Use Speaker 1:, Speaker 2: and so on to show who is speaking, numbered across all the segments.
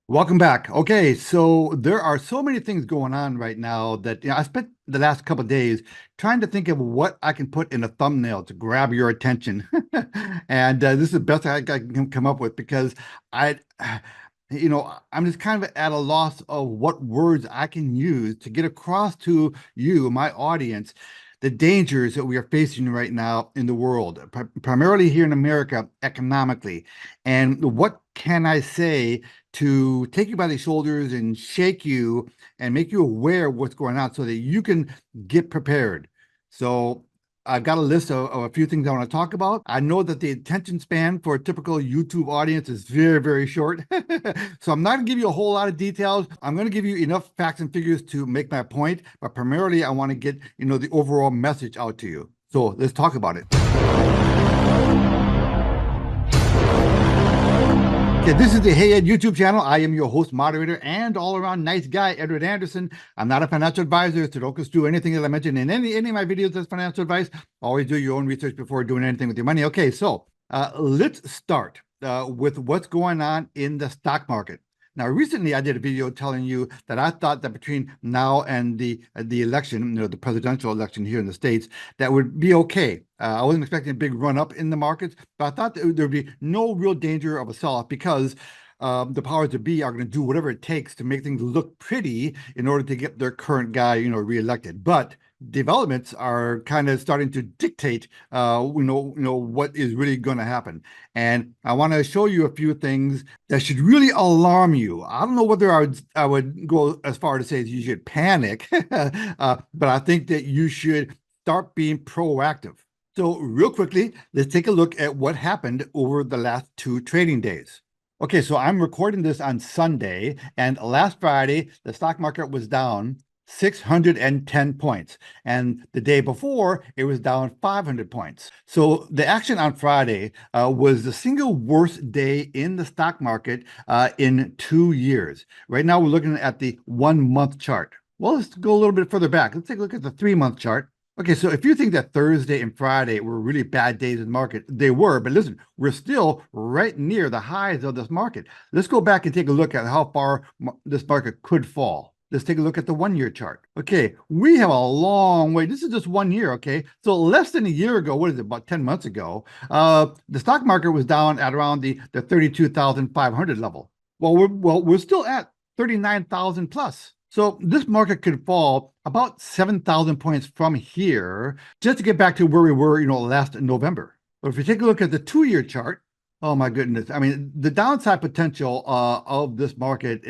Speaker 1: Welcome back. Okay, so there are so many things going on right now that I spent the last couple of days trying to think of what I can put in a thumbnail to grab your attention. And this is the best I can come up with because I, I'm just kind of at a loss of what words I can use to get across to you, my audience, the dangers that we are facing right now in the world, primarily here in America, economically. And what can I say to take you by the shoulders and shake you and make you aware of what's going on so that you can get prepared. So I've got a list of a few things I want to talk about. I know that the attention span for a typical YouTube audience is very, very short. So I'm not going to give you a whole lot of details. I'm going to give you enough facts and figures to make my point, but primarily I want to get, the overall message out to you. So let's talk about it. Okay, this is the Hey Ed YouTube channel. I am your host, moderator, and all-around nice guy, Edward Anderson. I'm not a financial advisor, so don't construe anything that I mention in any of my videos as financial advice. Always do your own research before doing anything with your money. Okay, so let's start with what's going on in the stock market. Now, recently I did a video telling you that I thought that between now and the election, the presidential election here in the States, that would be okay. I wasn't expecting a big run up in the markets, but I thought that there would be no real danger of a sell-off because the powers that be are going to do whatever it takes to make things look pretty in order to get their current guy, reelected. But developments are kind of starting to dictate, what is really going to happen. And I want to show you a few things that should really alarm you. I don't know whether I would go as far to say you should panic, but I think that you should start being proactive. So real quickly, let's take a look at what happened over the last 2 trading days. Okay, so I'm recording this on Sunday, and last Friday, the stock market was down 610 points. And the day before, it was down 500 points. So the action on Friday was the single worst day in the stock market in 2 years. Right now, we're looking at the 1-month chart. Well, let's go a little bit further back. Let's take a look at the 3-month chart. Okay, so if you think that Thursday and Friday were really bad days in the market, they were, but listen, we're still right near the highs of this market. Let's go back and take a look at how far this market could fall. Let's take a look at the 1-year chart. Okay, we have a long way. This is just 1 year, okay? So less than a year ago, what is it, about 10 months ago, the stock market was down at around the 32,500 level. We're still at 39,000 plus. So this market could fall about 7,000 points from here just to get back to where we were, last November. But if you take a look at the 2-year chart, oh my goodness. I mean, the downside potential of this market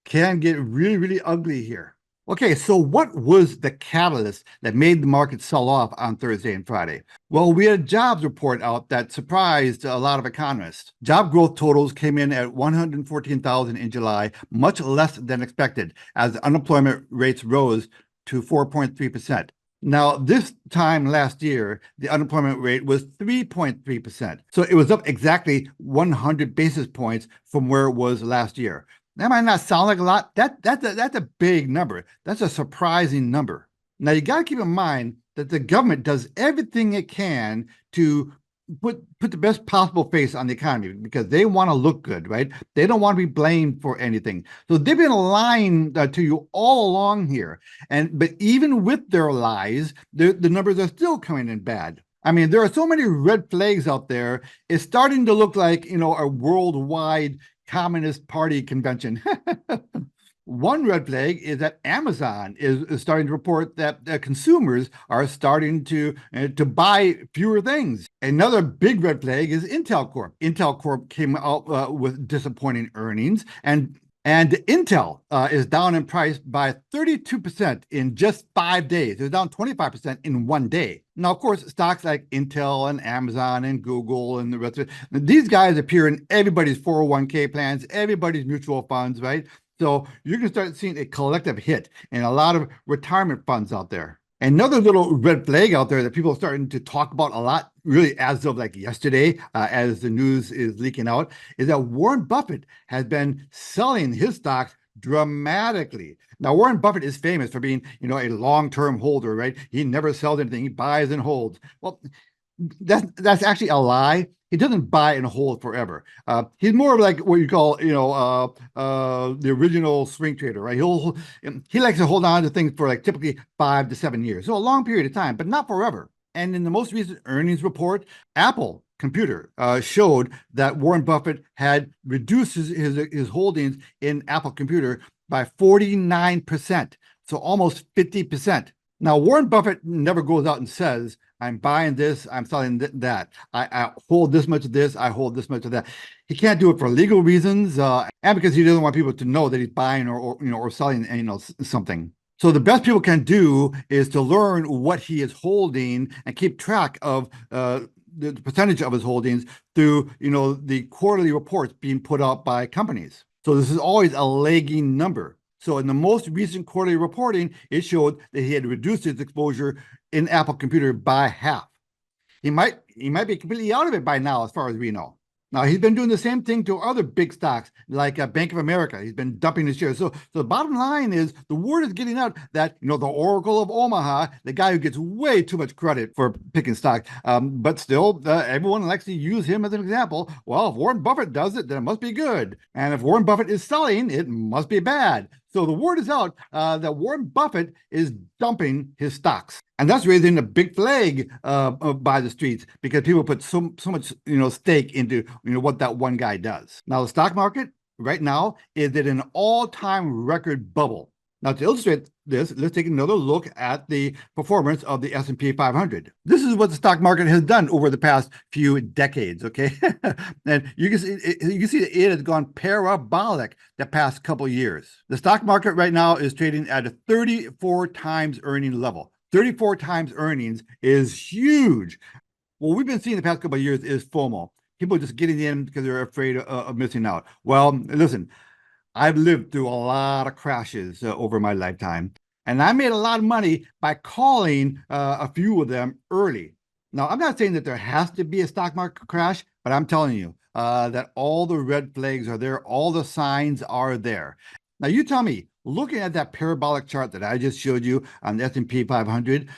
Speaker 1: can get really, really ugly here. Okay, so what was the catalyst that made the market sell off on Thursday and Friday? Well, we had a jobs report out that surprised a lot of economists. Job growth totals came in at 114,000 in July, much less than expected, as unemployment rates rose to 4.3%. Now, this time last year, the unemployment rate was 3.3%. So it was up exactly 100 basis points from where it was last year. That might not sound like a lot. That's a big number. That's a surprising number. Now, you got to keep in mind that the government does everything it can to put the best possible face on the economy because they want to look good, right? They don't want to be blamed for anything. So they've been lying to you all along here. But even with their lies, the numbers are still coming in bad. I mean, there are so many red flags out there. It's starting to look like, a worldwide Communist Party convention. One red flag is that Amazon is starting to report that consumers are starting to buy fewer things. Another big red flag is Intel Corp. Intel Corp came out with disappointing earnings, and Intel is down in price by 32% in just 5 days. It was down 25% in 1 day. Now, of course, stocks like Intel and Amazon and Google and the rest of it, these guys appear in everybody's 401k plans, everybody's mutual funds, right? So you're going to start seeing a collective hit in a lot of retirement funds out there. Another little red flag out there that people are starting to talk about a lot, really as of like yesterday, as the news is leaking out, is that Warren Buffett has been selling his stocks dramatically. Now, Warren Buffett is famous for being, a long-term holder, right? He never sells anything. He buys and holds. Well, That's actually a lie. He doesn't buy and hold forever. He's more of like what you call, the original swing trader, right? He likes to hold on to things for like typically 5 to 7 years, so a long period of time, but not forever. And in the most recent earnings report, Apple Computer showed that Warren Buffett had reduced his holdings in Apple Computer by 49%, so almost 50%. Now, Warren Buffett never goes out and says, I'm buying this, I'm selling that. I hold this much of this, I hold this much of that. He can't do it for legal reasons, and because he doesn't want people to know that he's buying or selling something. So the best people can do is to learn what he is holding and keep track of the percentage of his holdings through the quarterly reports being put out by companies. So this is always a lagging number. So in the most recent quarterly reporting, it showed that he had reduced his exposure in Apple Computer by half. He might be completely out of it by now, as far as we know. Now, he's been doing the same thing to other big stocks like Bank of America. He's been dumping his shares. So the bottom line is the word is getting out that, the Oracle of Omaha, the guy who gets way too much credit for picking stocks, but still everyone likes to use him as an example. Well, if Warren Buffett does it, then it must be good. And if Warren Buffett is selling, it must be bad. So the word is out that Warren Buffett is dumping his stocks. And that's raising a big flag by the streets because people put so much stake into what that one guy does. Now the stock market right now is at an all-time record bubble. Now to illustrate this, let's take another look at the performance of the S&P 500. This is what the stock market has done over the past few decades, okay? And you can see that it has gone parabolic the past couple years. The stock market right now is trading at a 34 times earning level. 34 times earnings is huge. What we've been seeing the past couple of years is FOMO. People just getting in because they're afraid of missing out. Well, listen, I've lived through a lot of crashes over my lifetime, and I made a lot of money by calling a few of them early. Now, I'm not saying that there has to be a stock market crash, but I'm telling you that all the red flags are there, all the signs are there. Now, you tell me, looking at that parabolic chart that I just showed you on the S&P 500,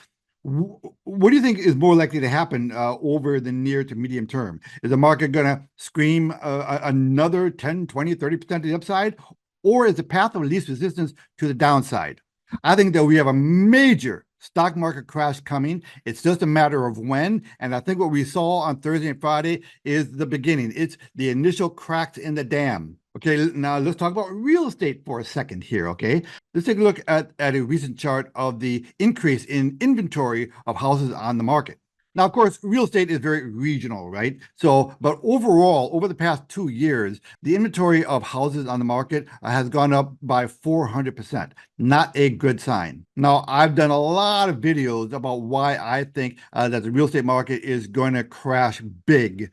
Speaker 1: what do you think is more likely to happen over the near to medium term? Is the market going to scream another 10, 20, 30% to the upside? Or is the path of least resistance to the downside? I think that we have a major stock market crash coming. It's just a matter of when. And I think what we saw on Thursday and Friday is the beginning. It's the initial cracks in the dam. Okay, now let's talk about real estate for a second here, okay? Let's take a look at a recent chart of the increase in inventory of houses on the market. Now, of course, real estate is very regional, right? So, but overall, over the past 2 years, the inventory of houses on the market has gone up by 400%. Not a good sign. Now, I've done a lot of videos about why I think that the real estate market is going to crash big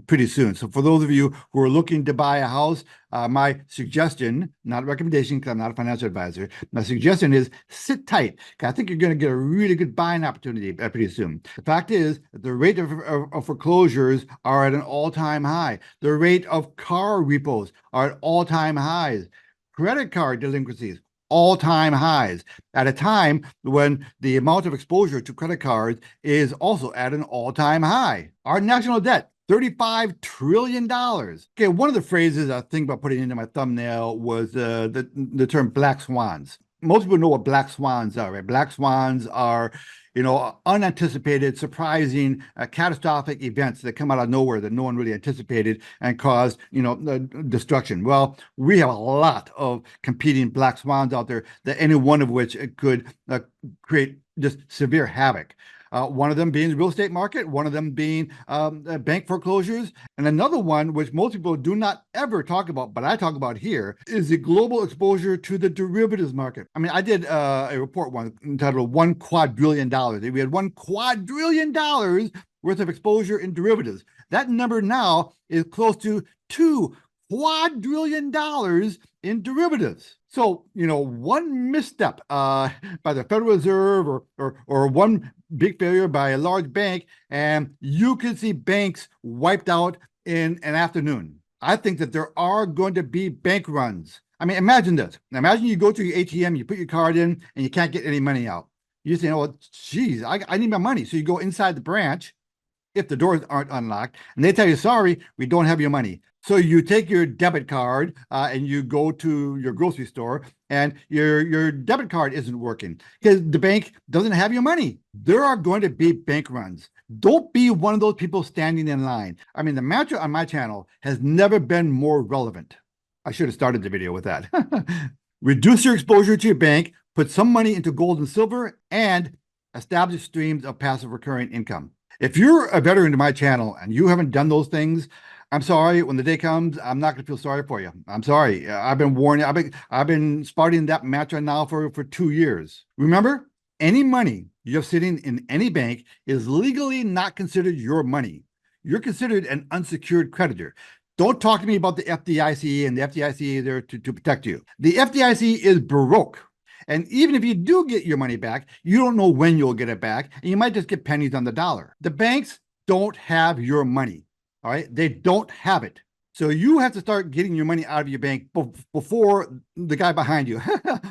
Speaker 1: pretty soon. So for those of you who are looking to buy a house, my suggestion, not a recommendation because I'm not a financial advisor, my suggestion is sit tight. I think you're going to get a really good buying opportunity pretty soon. The fact is that the rate of foreclosures are at an all-time high. The rate of car repos are at all-time highs. Credit card delinquencies, all-time highs at a time when the amount of exposure to credit cards is also at an all-time high. Our national debt, $35 trillion. Okay, one of the phrases I think about putting into my thumbnail was the term black swans. Most people know what black swans are, right? Black swans are, unanticipated, surprising, catastrophic events that come out of nowhere that no one really anticipated and cause, destruction. Well, we have a lot of competing black swans out there, that any one of which could create just severe havoc. One of them being the real estate market, one of them being bank foreclosures, and another one, which most people do not ever talk about, but I talk about here, is the global exposure to the derivatives market. I mean, I did a report once entitled $1 quadrillion. We had $1 quadrillion worth of exposure in derivatives. That number now is close to $2 quadrillion in derivatives. So, one misstep by the Federal Reserve or one big failure by a large bank, and you can see banks wiped out in an afternoon. I think that there are going to be bank runs. I mean, imagine this. Imagine you go to your ATM, you put your card in, and you can't get any money out. You say, oh, geez, I need my money. So you go inside the branch, if the doors aren't unlocked, and they tell you, sorry, we don't have your money. So you take your debit card and you go to your grocery store, and your debit card isn't working because the bank doesn't have your money. There are going to be bank runs. Don't be one of those people standing in line. I mean, the mantra on my channel has never been more relevant. I should have started the video with that. Reduce your exposure to your bank, put some money into gold and silver, and establish streams of passive recurring income. If you're a veteran to my channel and you haven't done those things, I'm sorry. When the day comes, I'm not going to feel sorry for you. I'm sorry. I've been warning. I've been spouting that mantra now for 2 years. Remember, any money you have sitting in any bank is legally not considered your money. You're considered an unsecured creditor. Don't talk to me about the FDIC, and the FDIC is there to protect you. The FDIC is broke. And even if you do get your money back, you don't know when you'll get it back, and you might just get pennies on the dollar. The banks don't have your money, all right? They don't have it. So you have to start getting your money out of your bank before the guy behind you.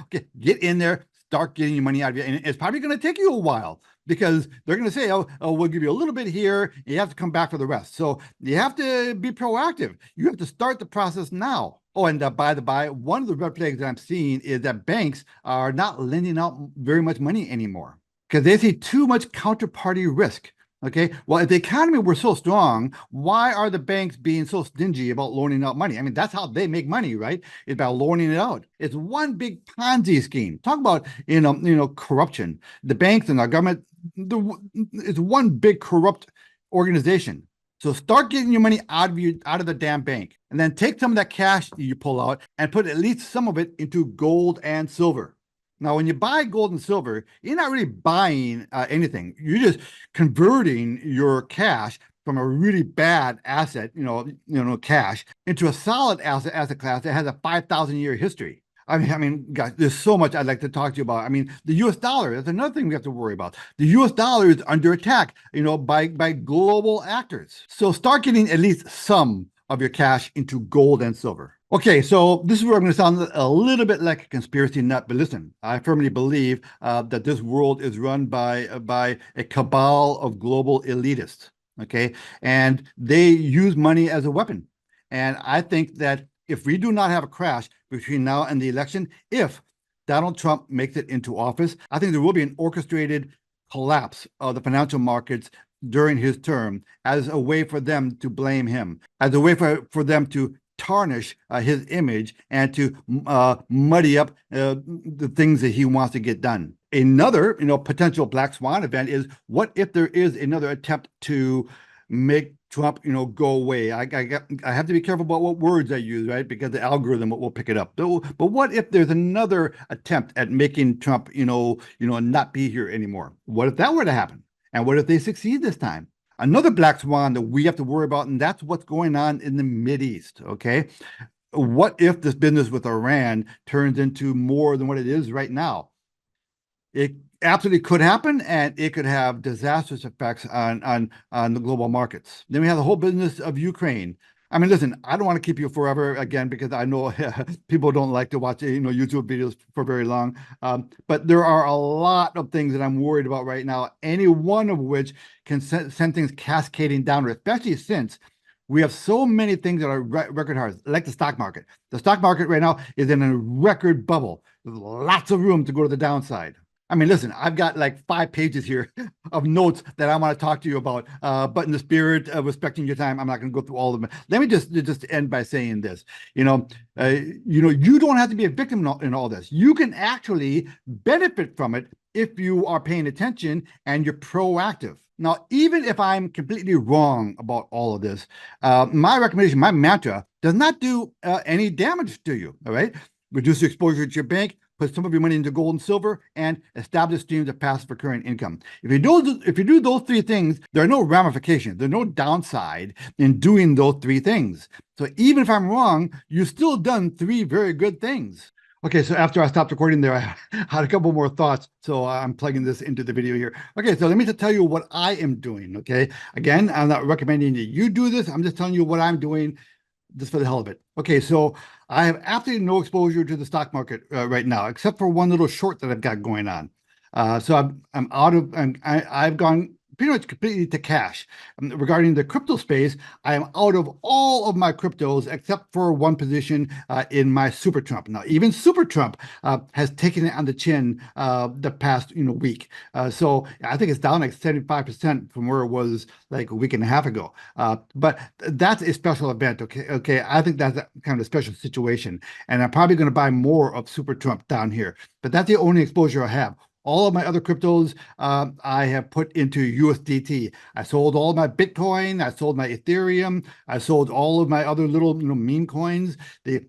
Speaker 1: Okay, get in there, start getting your money out of you. And it's probably going to take you a while because they're going to say, oh, we'll give you a little bit here. And you have to come back for the rest. So you have to be proactive. You have to start the process now. Oh, and by the by, one of the red flags that I'm seeing is that banks are not lending out very much money anymore because they see too much counterparty risk. Okay, well, if the economy were so strong, why are the banks being so stingy about loaning out money? I mean, that's how they make money, right? It's about loaning it out. It's one big Ponzi scheme. Talk about, corruption. The banks and our government, it's one big corrupt organization. So start getting your money out of the damn bank, and then take some of that cash you pull out and put at least some of it into gold and silver. Now, when you buy gold and silver, you're not really buying anything. You're just converting your cash from a really bad asset, cash, into a solid asset class that has a 5,000-year history. I mean, guys, there's so much I'd like to talk to you about. I mean, the U.S. dollar, that's another thing we have to worry about. The U.S. dollar is under attack, by global actors. So start getting at least some of your cash into gold and silver. Okay, so this is where I'm going to sound a little bit like a conspiracy nut, but listen, I firmly believe that this world is run by a cabal of global elitists, okay? And they use money as a weapon. And I think that if we do not have a crash between now and the election, if Donald Trump makes it into office, I think there will be an orchestrated collapse of the financial markets during his term as a way for them to blame him, as a way for them to tarnish his image and to muddy up the things that he wants to get done. Another, potential black swan event is, what if there is another attempt to make Trump, go away? I have to be careful about what words I use, right? Because the algorithm will pick it up. But what if there's another attempt at making Trump, not be here anymore? What if that were to happen? And what if they succeed this time? Another black swan that we have to worry about, and that's what's going on in the Mideast, okay? What if this business with Iran turns into more than what it is right now? It absolutely could happen, and it could have disastrous effects on the global markets. Then we have the whole business of Ukraine. I mean, listen, I don't want to keep you forever, again, because I know people don't like to watch, YouTube videos for very long. But there are a lot of things that I'm worried about right now, any one of which can send things cascading downward, especially since we have so many things that are record highs, like the stock market. The stock market right now is in a record bubble. There's lots of room to go to the downside. I mean, listen, I've got like 5 pages here of notes that I want to talk to you about. But in the spirit of respecting your time, I'm not going to go through all of them. Let me just end by saying this. You don't have to be a victim in all this. You can actually benefit from it if you are paying attention and you're proactive. Now, even if I'm completely wrong about all of this, my recommendation, my mantra, does not do any damage to you. All right, reduce your exposure to your bank. Put some of your money into gold and silver, and establish streams of passive recurring income. If you do those 3 things, there are no ramifications. There's no downside in doing those 3 things. So even if I'm wrong, you've still done 3 very good things. Okay, so after I stopped recording there, I had a couple more thoughts. So I'm plugging this into the video here. Okay, so let me just tell you what I am doing, okay? Again, I'm not recommending that you do this. I'm just telling you what I'm doing just for the hell of it. Okay, so I have absolutely no exposure to the stock market right now, except for one little short that I've got going on. So I've gone pretty much completely to cash. Regarding the crypto space, I am out of all of my cryptos except for one position in my Super Trump. Now, even Super Trump has taken it on the chin the past week. So I think it's down like 75% from where it was like a week and a half ago. But that's a special event. Okay. I think that's kind of a special situation, and I'm probably going to buy more of Super Trump down here. But that's the only exposure I have. All of my other cryptos I have put into USDT. I sold all my Bitcoin. I sold my Ethereum. I sold all of my other little meme coins. The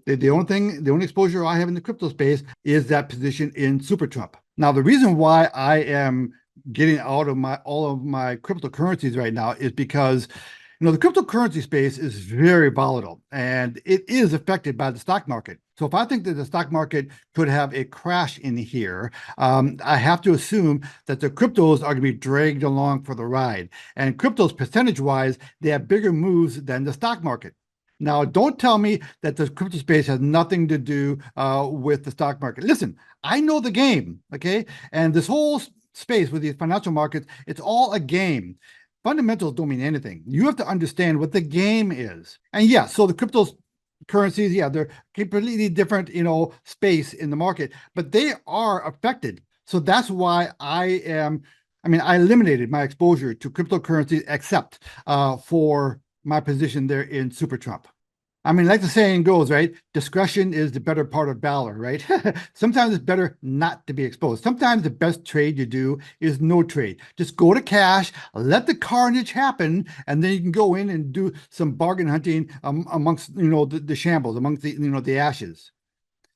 Speaker 1: only exposure I have in the crypto space is that position in Super Trump. Now, the reason why I am getting out of all of my cryptocurrencies right now is because the cryptocurrency space is very volatile and it is affected by the stock market. So if I think that the stock market could have a crash in here, I have to assume that the cryptos are going to be dragged along for the ride. And cryptos, percentage-wise, they have bigger moves than the stock market. Now, don't tell me that the crypto space has nothing to do with the stock market. Listen, I know the game, okay? And this whole space with these financial markets, it's all a game. Fundamentals don't mean anything. You have to understand what the game is. And yeah, so the cryptocurrencies, yeah, they're completely different, space in the market, but they are affected. So that's why I eliminated my exposure to cryptocurrencies except for my position there in Super Trump. Like the saying goes, right? Discretion is the better part of valor, right? Sometimes it's better not to be exposed. Sometimes the best trade you do is no trade. Just go to cash, let the carnage happen, and then you can go in and do some bargain hunting amongst, the shambles, amongst the ashes.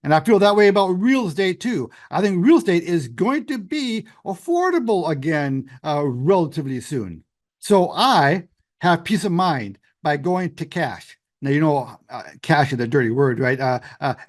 Speaker 1: And I feel that way about real estate too. I think real estate is going to be affordable again relatively soon. So I have peace of mind by going to cash. Now, cash is a dirty word, right?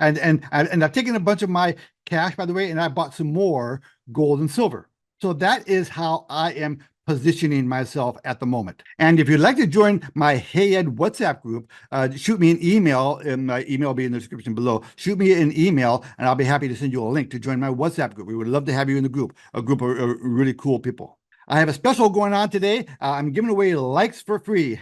Speaker 1: And I've taken a bunch of my cash, by the way, and I bought some more gold and silver. So that is how I am positioning myself at the moment. And if you'd like to join my Hey Ed WhatsApp group, shoot me an email, and my email will be in the description below. Shoot me an email, and I'll be happy to send you a link to join my WhatsApp group. We would love to have you in the group, a group of really cool people. I have a special going on today. I'm giving away likes for free.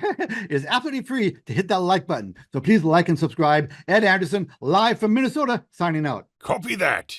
Speaker 1: It's absolutely free to hit that like button. So please like and subscribe. Ed Anderson, live from Minnesota, signing out.
Speaker 2: Copy that.